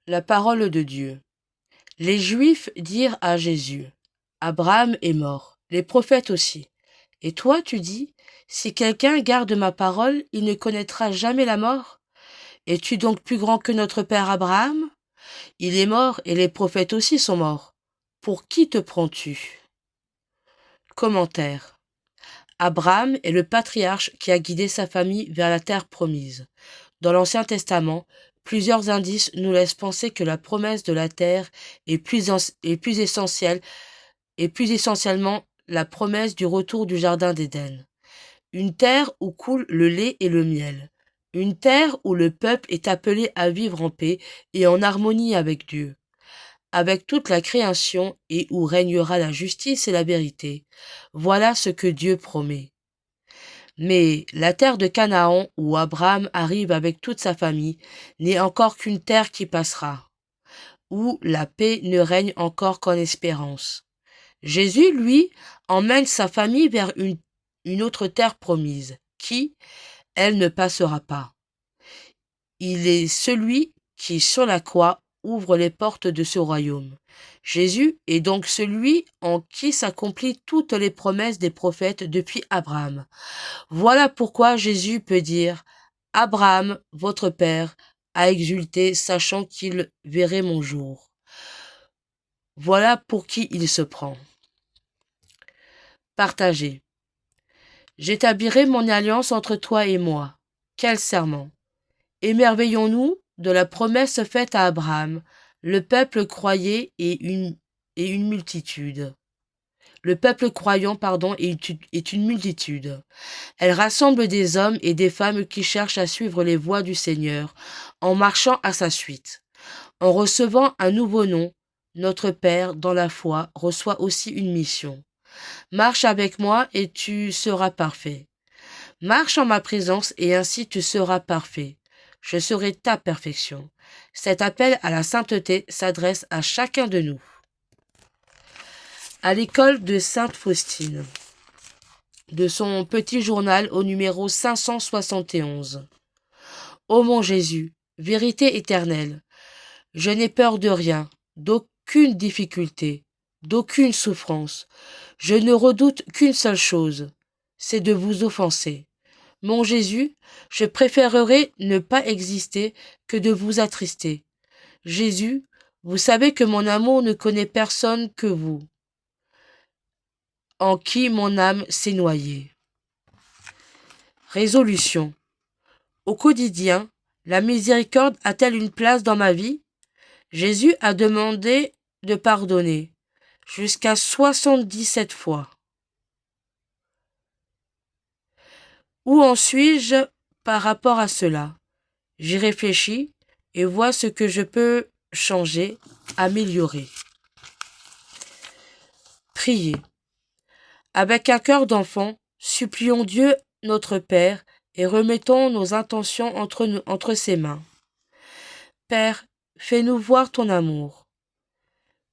La parole de Dieu. Les Juifs dirent à Jésus, Abraham est mort, les prophètes aussi. Et toi, tu dis, si quelqu'un garde ma parole, il ne connaîtra jamais la mort. Es-tu donc plus grand que notre père Abraham? Il est mort et les prophètes aussi sont morts. Pour qui te prends-tu? Commentaire. Abraham est le patriarche qui a guidé sa famille vers la terre promise. Dans l'Ancien Testament, plusieurs indices nous laissent penser que la promesse de la terre est plus essentielle et plus essentiellement la promesse du retour du Jardin d'Éden. Une terre où coule le lait et le miel. Une terre où le peuple est appelé à vivre en paix et en harmonie avec Dieu, avec toute la création et où régnera la justice et la vérité. Voilà ce que Dieu promet. Mais la terre de Canaan, où Abraham arrive avec toute sa famille, n'est encore qu'une terre qui passera, où la paix ne règne encore qu'en espérance. Jésus, lui, emmène sa famille vers une autre terre promise, qui, elle, ne passera pas. Il est celui qui, sur la croix, ouvre les portes de ce royaume. Jésus est donc celui en qui s'accomplissent toutes les promesses des prophètes depuis Abraham. Voilà pourquoi Jésus peut dire « Abraham, votre père, a exulté, sachant qu'il verrait mon jour. » Voilà pour qui il se prend. Partagez. J'établirai mon alliance entre toi et moi. Quel serment! Émerveillons-nous de la promesse faite à Abraham. Le peuple croyait et une multitude. Le peuple croyant, est une multitude. Elle rassemble des hommes et des femmes qui cherchent à suivre les voies du Seigneur, en marchant à sa suite. En recevant un nouveau nom, notre Père, dans la foi, reçoit aussi une mission. Marche avec moi et tu seras parfait. Marche en ma présence et ainsi tu seras parfait. Je serai ta perfection. Cet appel à la sainteté s'adresse à chacun de nous. À l'école de Sainte Faustine, de son petit journal au numéro 571. Ô mon Jésus, vérité éternelle, je n'ai peur de rien, d'aucune difficulté, d'aucune souffrance. Je ne redoute qu'une seule chose, c'est de vous offenser. Mon Jésus, je préférerais ne pas exister que de vous attrister. Jésus, vous savez que mon amour ne connaît personne que vous, en qui mon âme s'est noyée. Résolution. Au quotidien, la miséricorde a-t-elle une place dans ma vie? Jésus a demandé de pardonner, jusqu'à 77 fois. Où en suis-je par rapport à cela? J'y réfléchis et vois ce que je peux changer, améliorer. Prier. Avec un cœur d'enfant, supplions Dieu notre Père et remettons nos intentions entre ses mains. Père, fais-nous voir ton amour.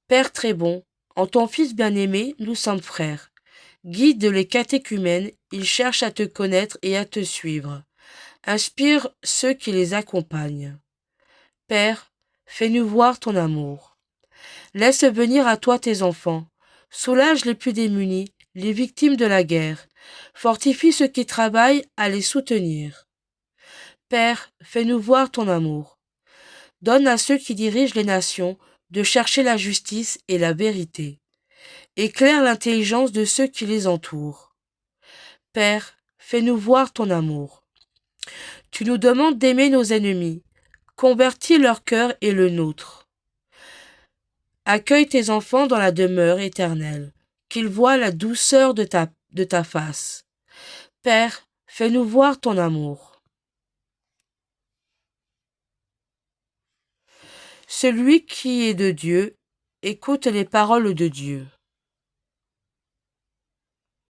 Père très bon, en ton Fils bien-aimé, nous sommes frères. Guide les catéchumènes, ils cherchent à te connaître et à te suivre. Inspire ceux qui les accompagnent. Père, fais-nous voir ton amour. Laisse venir à toi tes enfants. Soulage les plus démunis, les victimes de la guerre. Fortifie ceux qui travaillent à les soutenir. Père, fais-nous voir ton amour. Donne à ceux qui dirigent les nations de chercher la justice et la vérité. Éclaire l'intelligence de ceux qui les entourent. Père, fais-nous voir ton amour. Tu nous demandes d'aimer nos ennemis. Convertis leur cœur et le nôtre. Accueille tes enfants dans la demeure éternelle, qu'ils voient la douceur de ta face. Père, fais-nous voir ton amour. Celui qui est de Dieu, écoute les paroles de Dieu.